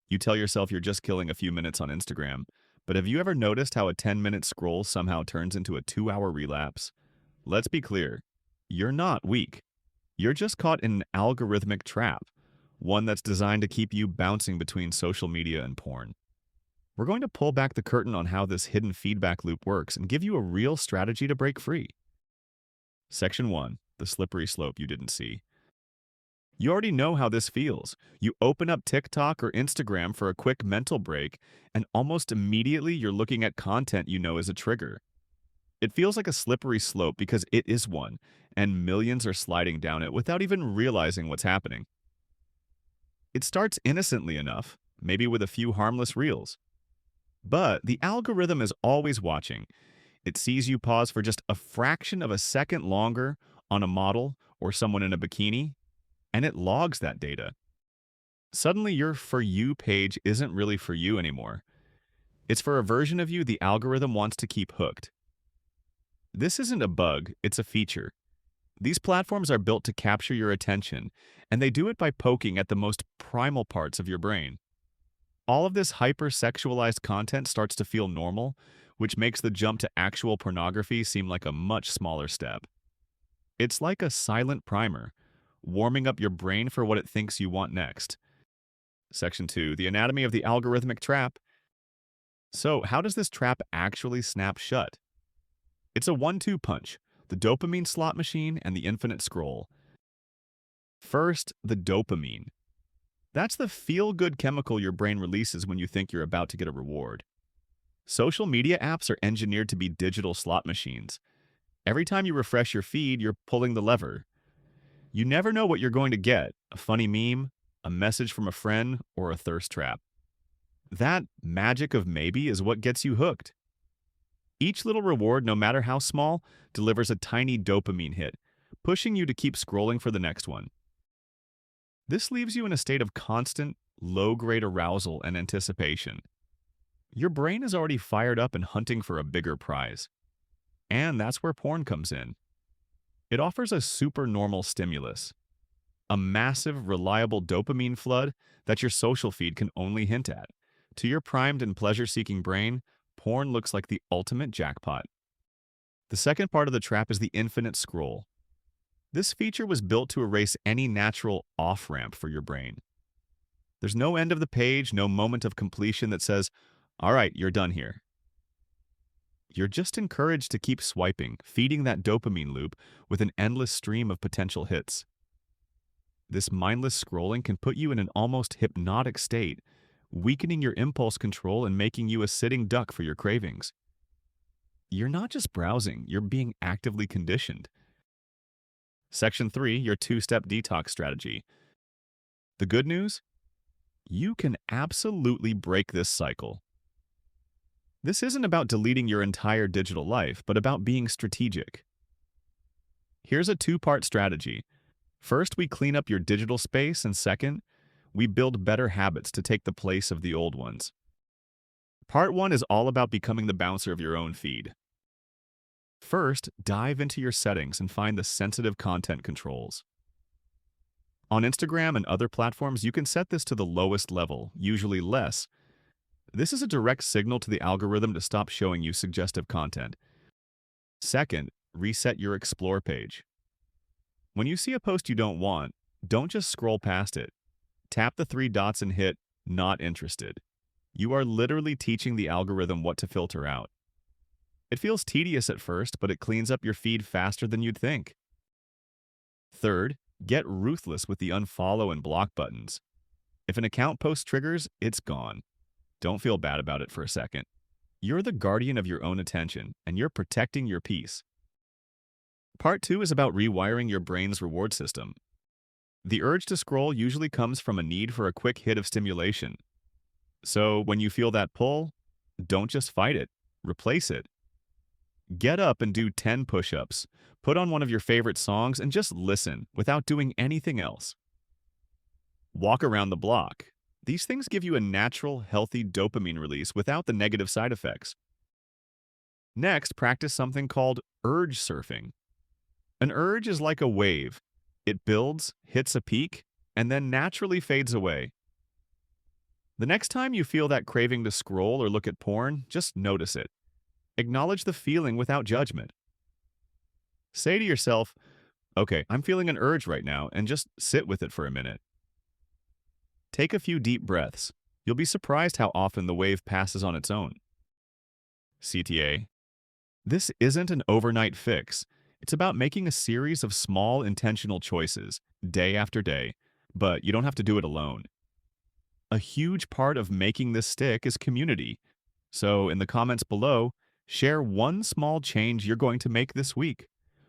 You tell yourself you're just killing a few minutes on Instagram, but have you ever noticed how a 10-minute scroll somehow turns into a 2-hour relapse? Let's be clear, you're not weak. You're just caught in an algorithmic trap, one that's designed to keep you bouncing between social media and porn. We're going to pull back the curtain on how this hidden feedback loop works and give you a real strategy to break free. Section 1, the slippery slope you didn't see. You already know how this feels. You open up TikTok or Instagram for a quick mental break, and almost immediately you're looking at content you know is a trigger. It feels like a slippery slope because it is one, and millions are sliding down it without even realizing what's happening. It starts innocently enough, maybe with a few harmless reels. But the algorithm is always watching. It sees you pause for just a fraction of a second longer on a model or someone in a bikini, and it logs that data. Suddenly, your For You page isn't really for you anymore. It's for a version of you the algorithm wants to keep hooked. This isn't a bug, it's a feature. These platforms are built to capture your attention, and they do it by poking at the most primal parts of your brain. All of this hyper-sexualized content starts to feel normal, which makes the jump to actual pornography seem like a much smaller step. It's like a silent primer, warming up your brain for what it thinks you want next. Section 2, the anatomy of the algorithmic trap. So, how does this trap actually snap shut? It's a 1-2 punch, the dopamine slot machine and the infinite scroll. First, the dopamine. That's the feel-good chemical your brain releases when you think you're about to get a reward. Social media apps are engineered to be digital slot machines. Every time you refresh your feed, you're pulling the lever. You never know what you're going to get: a funny meme, a message from a friend, or a thirst trap. That magic of maybe is what gets you hooked. Each little reward, no matter how small, delivers a tiny dopamine hit, pushing you to keep scrolling for the next one. This leaves you in a state of constant, low-grade arousal and anticipation. Your brain is already fired up and hunting for a bigger prize. And that's where porn comes in. It offers a supernormal stimulus, a massive, reliable dopamine flood that your social feed can only hint at. To your primed and pleasure-seeking brain, porn looks like the ultimate jackpot. The second part of the trap is the infinite scroll. This feature was built to erase any natural off-ramp for your brain. There's no end of the page, no moment of completion that says, "All right, you're done here." You're just encouraged to keep swiping, feeding that dopamine loop with an endless stream of potential hits. This mindless scrolling can put you in an almost hypnotic state, weakening your impulse control and making you a sitting duck for your cravings. You're not just browsing, you're being actively conditioned. Section 3, your two-step detox strategy. The good news? You can absolutely break this cycle. This isn't about deleting your entire digital life, but about being strategic. Here's a two-part strategy. First, we clean up your digital space, and second, we build better habits to take the place of the old ones. Part 1 is all about becoming the bouncer of your own feed. First, dive into your settings and find the sensitive content controls. On Instagram and other platforms, you can set this to the lowest level, usually less. This is a direct signal to the algorithm to stop showing you suggestive content. Second, reset your Explore page. When you see a post you don't want, don't just scroll past it. Tap the 3 dots and hit Not Interested. You are literally teaching the algorithm what to filter out. It feels tedious at first, but it cleans up your feed faster than you'd think. Third, get ruthless with the unfollow and block buttons. If an account posts triggers, it's gone. Don't feel bad about it for a second. You're the guardian of your own attention, and you're protecting your peace. Part 2 is about rewiring your brain's reward system. The urge to scroll usually comes from a need for a quick hit of stimulation. So when you feel that pull, don't just fight it, replace it. Get up and do 10 push-ups. Put on one of your favorite songs and just listen without doing anything else. Walk around the block. These things give you a natural, healthy dopamine release without the negative side effects. Next, practice something called urge surfing. An urge is like a wave. It builds, hits a peak, and then naturally fades away. The next time you feel that craving to scroll or look at porn, just notice it. Acknowledge the feeling without judgment. Say to yourself, okay, I'm feeling an urge right now, and just sit with it for a minute. Take a few deep breaths. You'll be surprised how often the wave passes on its own. CTA. This isn't an overnight fix. It's about making a series of small intentional choices, day after day, but you don't have to do it alone. A huge part of making this stick is community. So in the comments below, share one small change you're going to make this week.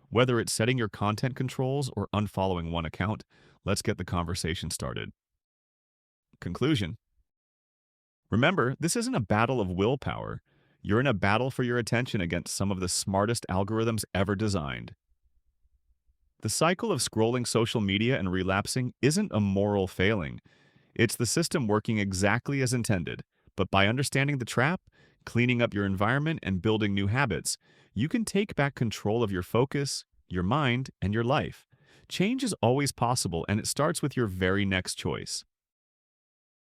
Whether it's setting your content controls or unfollowing one account, let's get the conversation started. Conclusion. Remember, this isn't a battle of willpower. You're in a battle for your attention against some of the smartest algorithms ever designed. The cycle of scrolling social media and relapsing isn't a moral failing. It's the system working exactly as intended. But by understanding the trap, cleaning up your environment, and building new habits, you can take back control of your focus, your mind, and your life. Change is always possible, and it starts with your very next choice.